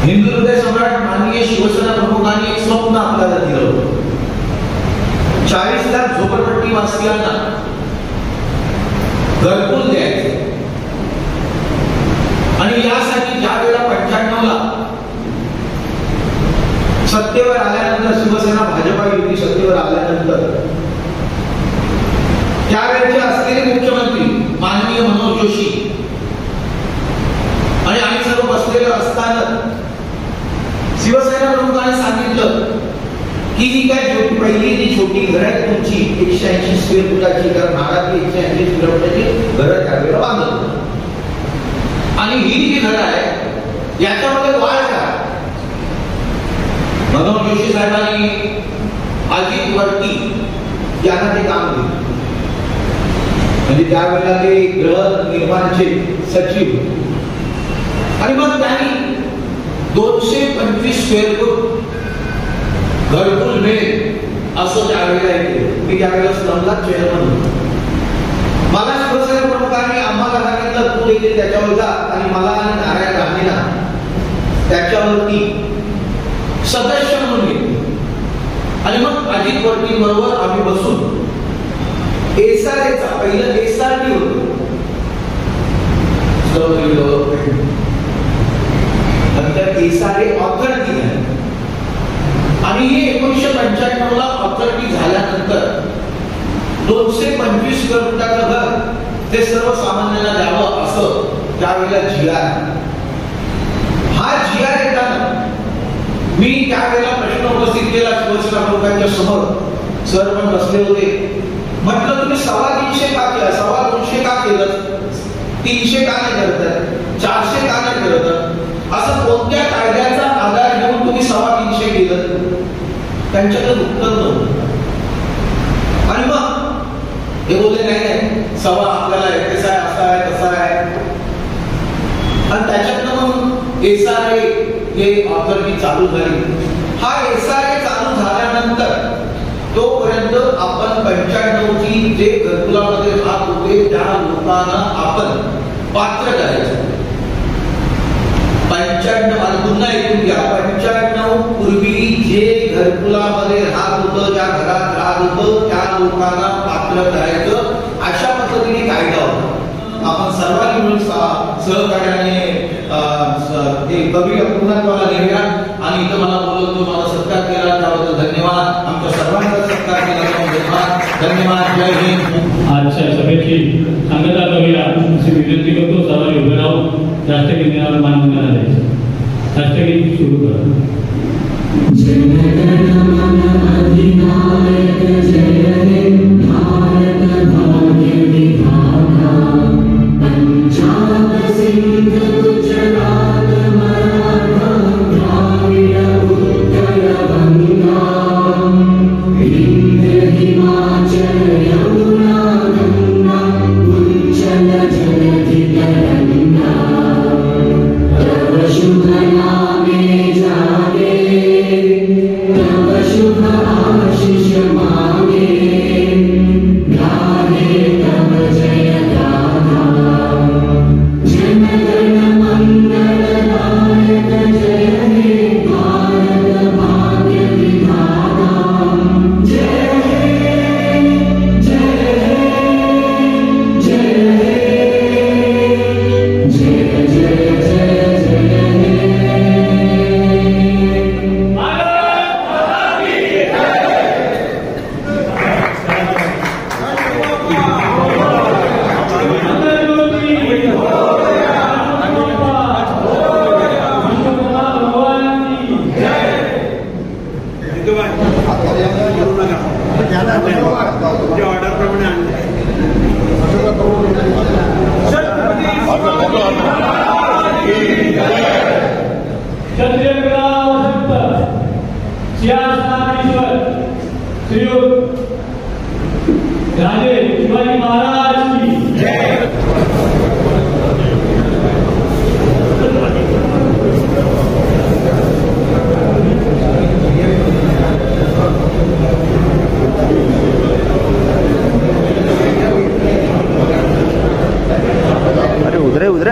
हिंदू हृदय सम्राट माननीय शिवसेना प्रमुखांनी एक स्वप्न आपल्याला दिलं होतं. 40 लाख झोपडपट्टी वासियांना घरकुल द्यायचे आणि यासाठी ज्या वेळेला 95 ला सत्तेवर आल्यानंतर शिवसेना भाजपा युती सत्तेवर आल्यानंतर त्यावेळेचे असलेले मुख्यमंत्री माननीय मनोज जोशी आणि आम्ही सर्व बसलेले असताना शिवसेना प्रमुखांनी सांगितलं की ही काय पहिली जी छोटी घर आहे तुमची 180 स्क्वेअर फुटाची, कारण महाराष्ट्र 180 स्क्वेअर फुटाची घरं त्यावेळेला बांधत आणि ही जी घर आहे याच्यामध्ये वाढ करा. मनोज जोशी साहेबांनी अजित वर्ती यांना ते काम दिलं. म्हणजे त्यावेळेला ते गृहनिर्माणचे सचिव आणि मग त्यांनी 225 स्क्वेअर फूट घरकुल मिळेल असं त्यावेळेला केलं. मी त्यावेळेला स्लमला चेअरमन होतो. मला शिवसेना प्रमुखांनी आम्हाला सांगितलं तू देखील त्याच्यावर जा आणि मला आणि नारायण राणेंना त्याच्यावरती सदस्य म्हणून घेतले आणि मग अजित वर्ती बरोबर आम्ही बसून एसआरएचा पहिलं एसआरटी होतं, नंतर एसआरए ऑथॉरिटी झाली आणि हे 1995 ला ऑथॉरिटी झाल्यानंतर 225 स्क्वेअर फुटाचं घर ते सर्वसामान्यांना द्यावं असं त्यावेळेला जीआर. हा जीआर येताना मी त्यावेळेला प्रश्न उपस्थित केला शिवसेना प्रमुखांच्या समोर. सर पण बसले होते. म्हटलं तुम्ही 350 का केलं, 250 का केलं, 300 का नाही करत, 400 का नाही करत, असं कोणत्या कायद्याचा आधार घेऊन तुम्ही 350 केलं? त्यांच्याकडे उत्तर नव्हतं. आणि मग हे बोलले नाही सवा आपल्याला ऐकायचा आहे, असा आहे तसा आहे. आणि त्याच्यातनं मग एसआरए हे ऑथॉरिटी चालू झाली. हा एसआरए चालू झाल्यानंतर तोपर्यंत आपण 95 ची जे घरकुलामध्ये राहत होते त्या लोकांना आपण पात्र करायचं. 95 आणि पुन्हा ऐकून घ्या, 95 पूर्वी जे घरकुलामध्ये राहत होतं, ज्या घरात राहत होतं त्या लोकांना पात्र करायचं अशा पद्धतीने कायदा होता. आपण सर्वांनी मिळून सहकार्याने ते कवी पूर्णत्वाला नेऊया. आणि इथं मला बोलवतो, मला सत्कार केला त्याबद्दल धन्यवाद. आमच्या सर्वांचा सत्कार केला धन्यवाद. धन्यवाद. जय हिंद. आजच्या सभेची सांगता करूया अशी विनंती करतो. सर्वांनी उभे राहून राष्ट्रगीतावर मानवंदना द्यायचं. राष्ट्रगीत सुरू करा. जय भारत भाग्य विधाता पंजाब सिंध गुजरात मराठा द्राविड ऑर्डरप्रमाणे आणले राजे शिवाजी महाराज की जय। अरे उधर उधर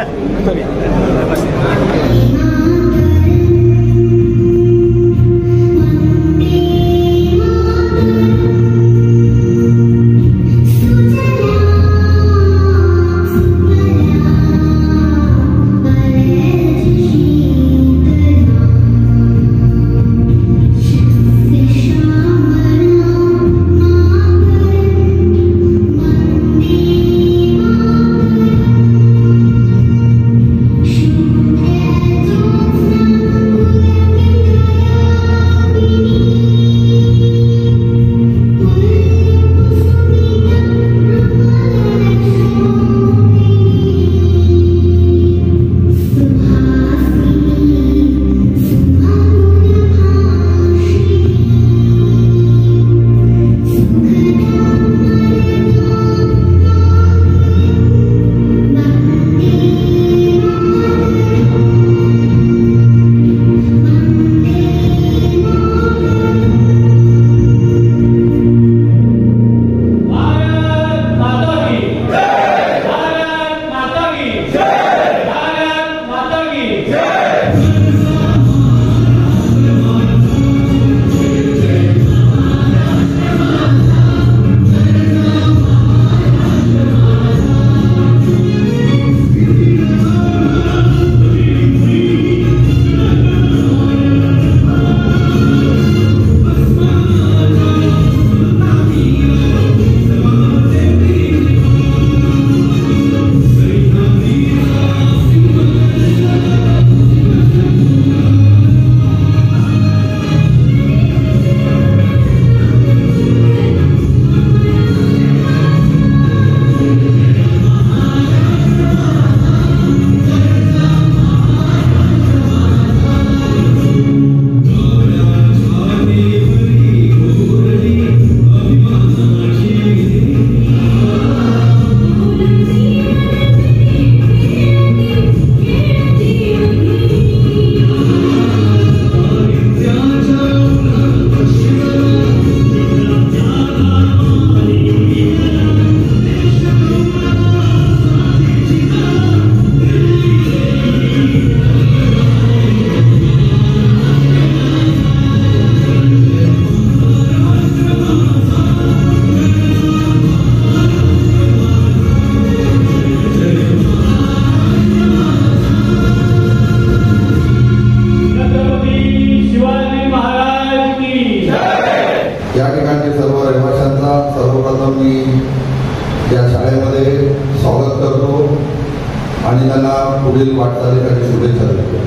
आणि त्यांना पुढील वाटचालीसाठी शुभेच्छा देतो।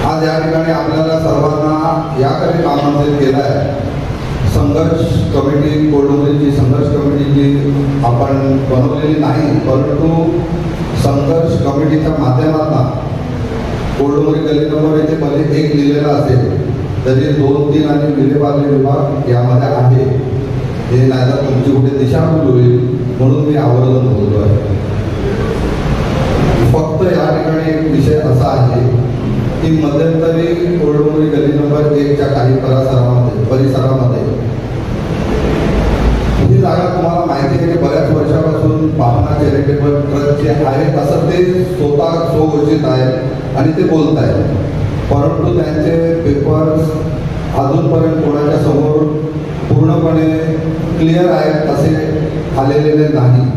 आज या ठिकाणी आपल्याला सर्वांना याकडे आमंत्रित केलं आहे। संघर्ष कमिटी कोल्हापूरची संघर्ष कमिटी जी आपण बनवलेली नाही, परंतु संघर्ष कमिटीच्या माध्यमातून कोल्हापूर गली नंबर येथे मध्ये एक लिहिलेला असेल तरी 2-3 आणि विलेवारी विभाग यामध्ये आहे। हे नाहीतर तुमची कुठे दिशाभूल होईल म्हणून मी आवर्जून बोलतो आहे। फक्त या ठिकाणी एक विषय असा आहे की मध्यंतरी कोल्हापूर गली नंबर 1च्या काही परिसरामध्ये ही जागा तुम्हाला माहिती आहे की बऱ्याच वर्षापासून बापना चॅरिटेबल ट्रस्ट जे आहे असं ते स्वतः स्वघोषित आहे आणि ते बोलत आहेत, परंतु त्यांचे पेपर्स अजूनपर्यंत कोणाच्या समोर पूर्णपणे क्लिअर आहेत असे आलेले नाही।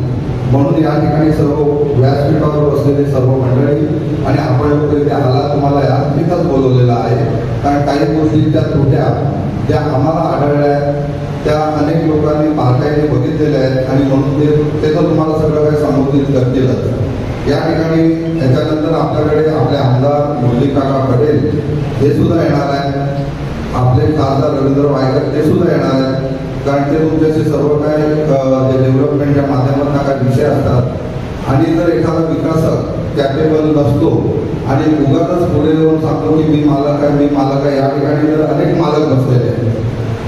म्हणून या ठिकाणी सर्व व्यासपीठावर बसलेले सर्व मंडळी आणि आपण लोक आला तुम्हाला या इथंच बोलवलेलं आहे, कारण काही गोष्टींच्या त्रुट्या ज्या आम्हाला आढळल्या त्या अनेक लोकांनी बारकाईने बघितलेल्या आहेत आणि म्हणून ते तर तुम्हाला सगळं काही संबोधित करतीलच। या ठिकाणी याच्यानंतर आपल्याकडे आपले आमदार मुरली काका पटेल हे सुद्धा येणार आहे आपले खासदार रवींद्र वायकर ते सुद्धा येणार आहेत, कारण ते तुमच्याशी सर्व काय डेव्हलपमेंटच्या माध्यमातून काय विषय असतात। आणि जर एखादा विकासक कॅपेबल नसतो आणि उगाच पुढे येऊन सांगतो की मी मालक आहे, या ठिकाणी जर अनेक मालक बसलेले आहेत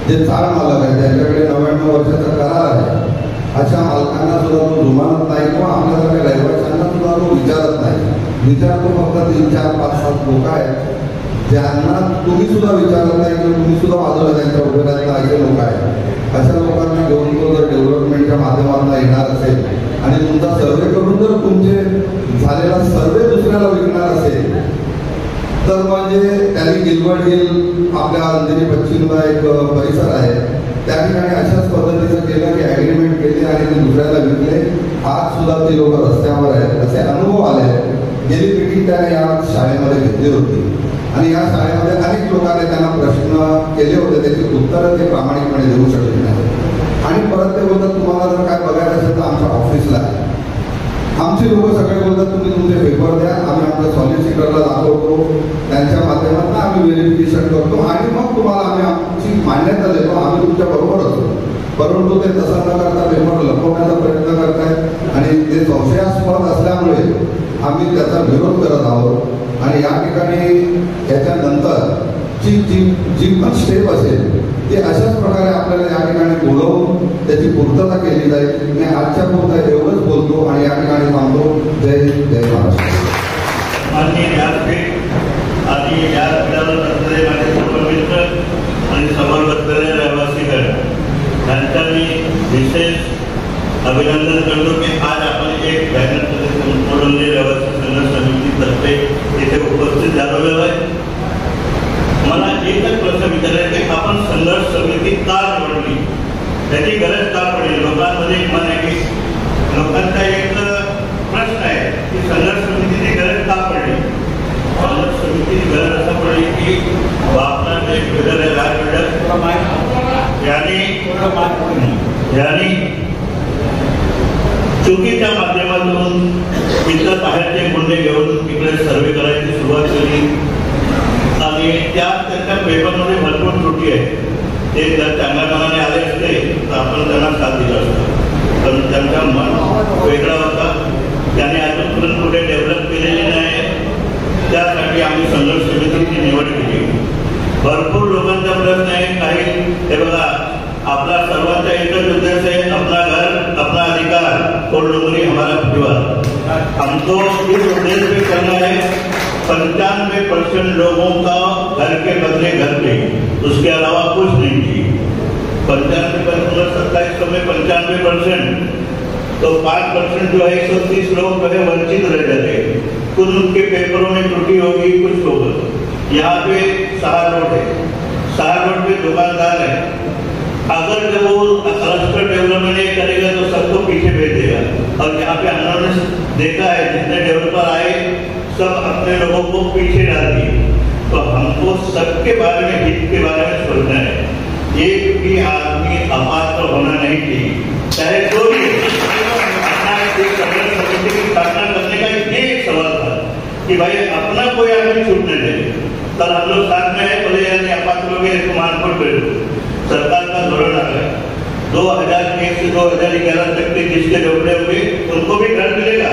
जे चार मालक आहेत, त्यांच्याकडे 99 वर्षाचा करार आहे, अशा मालकांना सुद्धा तो जुमानत नाही किंवा आपल्यासारख्या रहिवाशांना सुद्धा तो विचारत नाही। विचारतो फक्त 3, 4, 5, 7 लोक आहेत ज्यांना तुम्ही सुद्धा विचारत नाही किंवा तुम्ही सुद्धा बाजूला त्यांच्या उभे राहता, असे लोक आहेत। अशा लोकांना घेऊन तो जर डेव्हलपमेंटच्या माध्यमातून येणार असेल आणि तुमचा सर्वे करून जर तुमचे झालेला सर्वे दुसऱ्याला विकणार असेल तर म्हणजे त्यांनी गिलबर्ट हिल आपल्या अंधेरी पश्चिमला एक परिसर आहे, त्या ठिकाणी अशाच पद्धतीचं केलं की ॲग्रीमेंट केले आणि ते दुसऱ्याला विकले। आज सुद्धा ते लोक रस्त्यावर आहेत, असे अनुभव आले। गेली पिढी त्याने या शाळेमध्ये घेतली होती आणि या शाळेमध्ये अनेक लोकांनी त्यांना प्रश्न केले होते, त्याची उत्तरं ते प्रामाणिकपणे देऊ शकले नाही। आणि परत ते बोलतात तुम्हाला जर काय बघायचं असेल तर आमच्या ऑफिसला आहे। आमचे लोक सगळे बोलतात तुम्ही तुमचे पेपर द्या, आम्ही आमच्या सॉलिसिटरला दाखवतो, त्यांच्या माध्यमातून आम्ही व्हेरिफिकेशन करतो आणि मग तुम्हाला आम्ही आमची मान्यता देतो, आम्ही तुमच्या बरोबर असतो। परंतु ते तसं न करता पेपर लपवण्याचा प्रयत्न करतायत आणि ते संशयास्पद असल्यामुळे आम्ही त्याचा विरोध करत आहोत। आणि या ठिकाणी याच्यानंतर जी पण स्टेप असेल ते अशाच प्रकारे आपल्याला या ठिकाणी बोलवून त्याची पूर्तता केली जाईल। मी आजच्या पुरता एवढंच बोलतो आणि या ठिकाणी थांबतो। जय हिंद, जय महाराष्ट्र। माननीय व्यासपीठ आणि या पीठावर बसलेले माझे सर्व मित्र आणि समोर बसलेले रहिवासीगण यांचा मी विशेष अभिनंदन करतो की आज आपण एक बॅनर पुरवली रहिवासी संघर्ष समितीतर्फे इथे उपस्थित झालेलो आहे। मला एकच प्रश्न विचारायचा की आपण संघर्ष समिती का निवडली, त्याची गरज का पडली? लोकांमध्ये एक मन आहे की लोकांचा एक प्रश्न आहे की संघर्ष समितीची गरज का पडली? संघर्ष समितीची गरज असं पडली की बापना एक बिल्डर आहे, राज बिल्डर यांनी चुकीच्या माध्यमातून इतर बाहेरचे गुन्हे घेऊन तिकडे सर्वे करायची सुरुवात केली आणि त्यात त्यांच्या पेपरमध्ये भरपूर त्रुटी आहे। ते जर चांगल्या मनाने आले असते तर आपण त्यांना साथ दिला असतो, पण त्यांचा मन वेगळा होता, त्याने अजूनपर्यंत कुठे डेव्हलप केलेली नाही। त्यासाठी आम्ही संघर्ष समितीची निवड केली। भरपूर लोकांचा प्रश्न आहे, काही हे बघा आपला सर्वांचा एकच उद्देश है, अपना घर अपना अधिकार, कोल्डुंगरी हमारा परिवार। हमको इस उद्देश्य पे करना है 95% लोगों का घर के बदले घर पे, उसके अलावा कुछ नहीं की। 95% 27 में 95%, तो 5% जो है 130 लोग जो है वंचित रह जाते। कुछ उनके पेपरों में त्रुटि होगी, कुछ होगा। यहाँ पे सहार रोड है, सहार रोड पे दुकानदार है, अगर जब वो क्लस्टर डेवलपमेंट नहीं करेगा तो सबको पीछे भेज देगा। और यहाँ पे हमने देखा है जितने डेवलपर आए सब अपने लोगों को पीछे डाल दिए। तो हमको सबके बारे में, हित के बारे में सोचना है। एक भी आदमी अपात्र होना नहीं चाहिए, चाहे जो भी। अपना एक संघर्ष समिति की स्थापना करने का ये सवाल था कि भाई अपना कोई आदमी छूटने दे। कल हम लोग साथ में है, बोले यानी अपात्र लोग इसको मानपुर कर दो। सरकार का धोरण आ गया 2001 से 2011 तक के जिसके झोपड़े हुए उनको भी घर मिलेगा,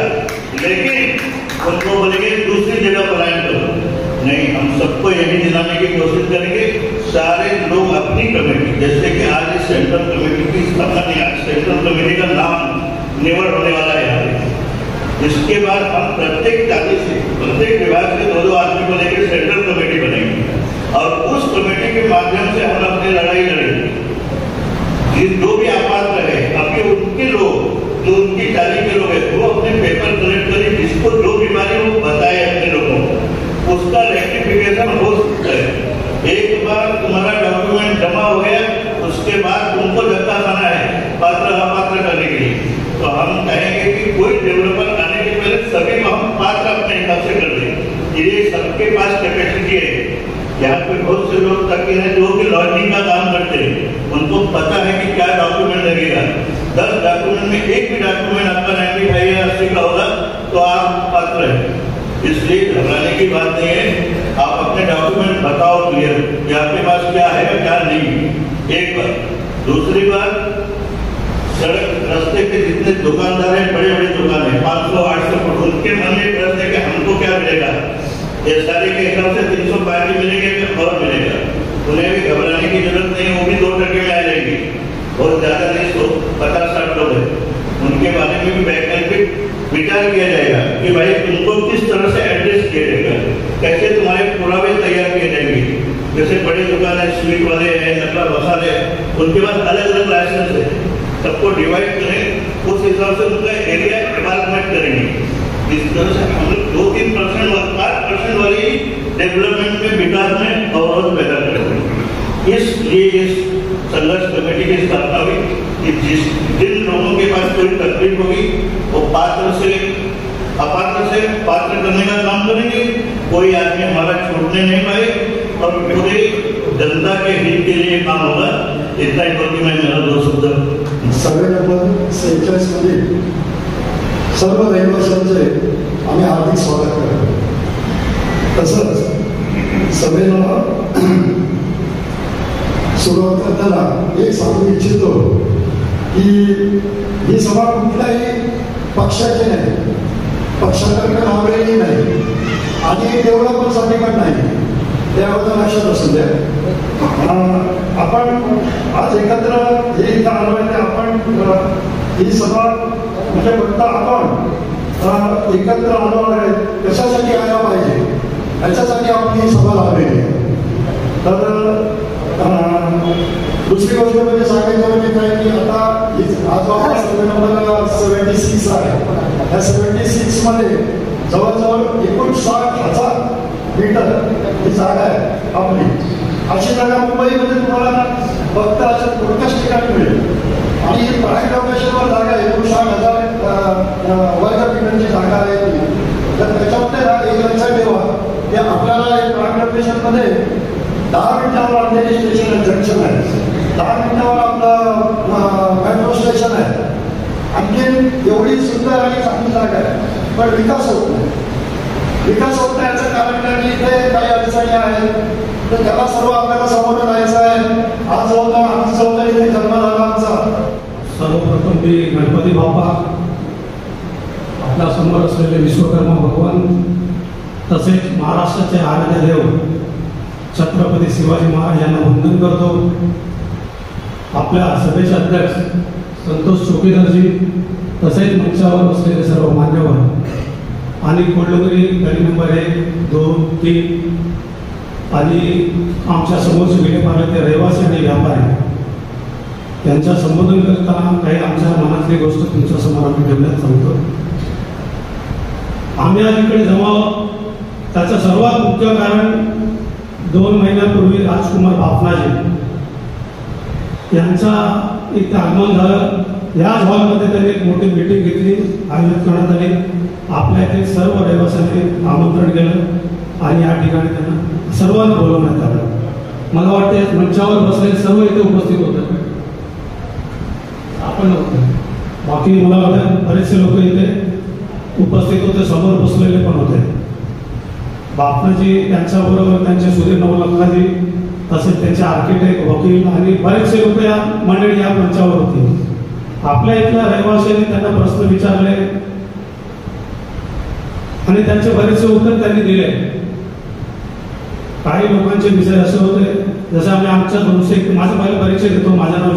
लेकिन उनको बोलेंगे दूसरी जगह पलायन करो। नहीं, हम सबको यही दिलाने की कोशिश करेंगे। सारे लोग अपनी कमेटी, जैसे कि आज इस सेंट्रल कमेटी की स्थापना नहीं, आज सेंट्रल कमेटी का नाम निवड़ होने वाला है यहाँ। इसके बाद हम प्रत्येक जाति से, प्रत्येक विभाग से 2-2 आदमी को लेकर सेंट्रल कमेटी बनेंगे और उस कमेटी के माध्यम से हम अपनी लड़ाई लड़ेंगे। जो भी अपात्र है, अभी उनके लोग जो उनकी जाति के लोग हैं वो अपने पेपर कलेक्ट करें, जिसको जो बीमारी वो बताए अपने लोगों को, उसका रेक्टिफिकेशन हो सकता है। एक बार तुम्हारा डॉक्यूमेंट जमा हो गया, उसके बाद तुमको धक्का खाना है पात्र अपात्र करने के लिए। तो हम कहेंगे कि कोई डेवलपर आने के पहले सभी को हम पात्र अपने हिसाब से कर दें। ये सबके पास कैपेसिटी है। यहाँ पे बहुत से लोग तक हैं जो कि लॉजिंग का काम करते हैं, उनको पता है कि क्या डॉक्यूमेंट लगेगा। 10 डॉक्यूमेंट में एक भी डॉक्यूमेंट आपका 95 या 80 का होगा तो आप पात्र है। इसलिए घबराने की बात नहीं है। आप अपने डॉक्यूमेंट बताओ क्लियर कि आपके पास क्या है क्या नहीं। एक बात। दूसरी बात, सड़क रास्ते के जितने दुकानदार हैं, बड़े बड़े दुकान है 500-800 फुट, उनके मन में प्रश्न है कि हमको क्या मिलेगा। ये सारे के हिसाब से 305 मिलेंगे और मिलेगा, उन्हें भी घबराने की जरूरत नहीं, वो भी 2% में आ जाएंगे। बहुत ज्यादा नहीं, 50-60 लोग हैं, उनके बारे में भी वैकल्पिक विचार किया जाएगा कि भाई तुमको किस तरह से एड्रेस किया जाएगा, कैसे तुम्हारे पुरावे तैयार किए जाएंगे। जैसे बड़ी दुकान है, स्वीट वाले हैं, नकला मसाले, उनके पास अलग अलग लाइसेंस है, सबको डिवाइड करें, उस हिसाब से उनका एरिया डेवलपमेंट करेंगे। इस तरह से हम लोग 2-3% 5% वाली डेवलपमेंट में, विकास में अवरोध पैदा करेंगे। इसलिए इस संघर्ष कमेटी की स्थापना हुई कि जिन लोगों के पास कोई तकलीफ होगी वो पात्र से अपात्र से पात्र करने का काम करेंगे, कोई आदमी हमारा छूटने नहीं पाए और पूरे जनता के हित के लिए काम होगा। इतना ही बोलकर मैं मेरा 2 शब्द। सर्वे नंबर 46 मध्ये सर्व रहिवाशांचे आम्ही हार्दिक स्वागत करतो। तसंच सभेला सुरुवात करताना एक सांगू इच्छितो की ही सभा कुठल्याही पक्षाची नाही, पक्षातर्फे लावलेली नाही आणि डेव्हलपमेंटसाठी पण नाही, त्याबद्दल लक्षात असू द्या। आपण आज एकत्र हे इथं आलो आहे, आपण ही सभा म्हणजे फक्त आपण एकत्र आलो आहे कशासाठी आला पाहिजे याच्यासाठी आपण ही सभा लावलेली आहे। तर दुसरी गोष्ट म्हणजे सांगायचं म्हणजे काय की आता आज आपला सर्वे नंबर 76 आहे, या 76 मध्ये जवळजवळ 59,000 मीटर ही जागा आहे आपली। अशी जागा मुंबईमध्ये तुम्हाला फक्त अशा कोणत्याच ठिकाणी मिळेल आणि ही प्राईम लोकेशनवर जागा 59,000 वर्ग मीटरची जागा आहे ती। तर त्याच्यामध्ये एक लक्षात ठेवा की आपल्याला प्राईम लोकेशनमध्ये 10 मिनिटावर आणलेली स्टेशन जंक्शन आहे, 10 मिनिटावर आपलं मेट्रो स्टेशन आहे, आणखी एवढी सुंदर आणि चांगली जागा आहे, पण विकास होत नाही। विकास होत नाही याचं कारण काय की इथे काही अडचणी आहेत, तर त्याला सर्व आपल्याला सामोरं जायचं आहे। आज जवळ इथे जन्म झाला आमचा। सर्वप्रथम मी गणपती बाप्पा, आपल्या समोर असलेले विश्वकर्मा भगवान, तसेच महाराष्ट्राचे आराध्य देव छत्रपती शिवाजी महाराज यांना वंदन करतो। आपल्या सभेचे अध्यक्ष संतोष चौकीदारजी, तसेच मंचावर बसलेले सर्व मान्यवर आणि कोल्हापुरी गली नंबर 1, 2, 3 आणि आमच्या समोरचे विलेपार्ले रहिवासी आणि व्यापारी यांच्या संबोधन करताना काही आमच्या मनातली गोष्ट तुमच्या समोर आम्ही ठेवण्यात सांगतो। आम्ही आज इकडे जमा त्याचं सर्वात मुख्य कारण 2 महिन्यापूर्वी राजकुमार बापनाजी यांचा इथे आगमन झालं। याच हॉलमध्ये त्यांनी एक मोठी मीटिंग घेतली, आयोजित करण्यात आली। आपल्या इथे सर्व रहिवाशांनी आमंत्रण केलं आणि या ठिकाणी त्यांना सर्वांना बोलवण्यात आलं। मला वाटते मंचावर बसलेले सर्व इथे उपस्थित होते, आपण नव्हते, बाकी मला वाटतं बरेचसे लोक इथे उपस्थित होते, समोर बसलेले पण होते। बापनाजी, त्यांच्याबरोबर त्यांचे सुधीर नवलखाजी, तसेच त्यांचे आर्किटेक्ट, वकील आणि बरेचसे लोक या मंडळी या मंचावर होते। आपल्या इथल्या रहिवाशांनी त्यांना प्रश्न विचारले आणि त्यांचे बरेचसे उत्तर त्यांनी दिले। काही लोकांचे विषय असे होते, जसे आम्ही आमच्या 200, माझा पहिला परिचय देतो, माझं नाव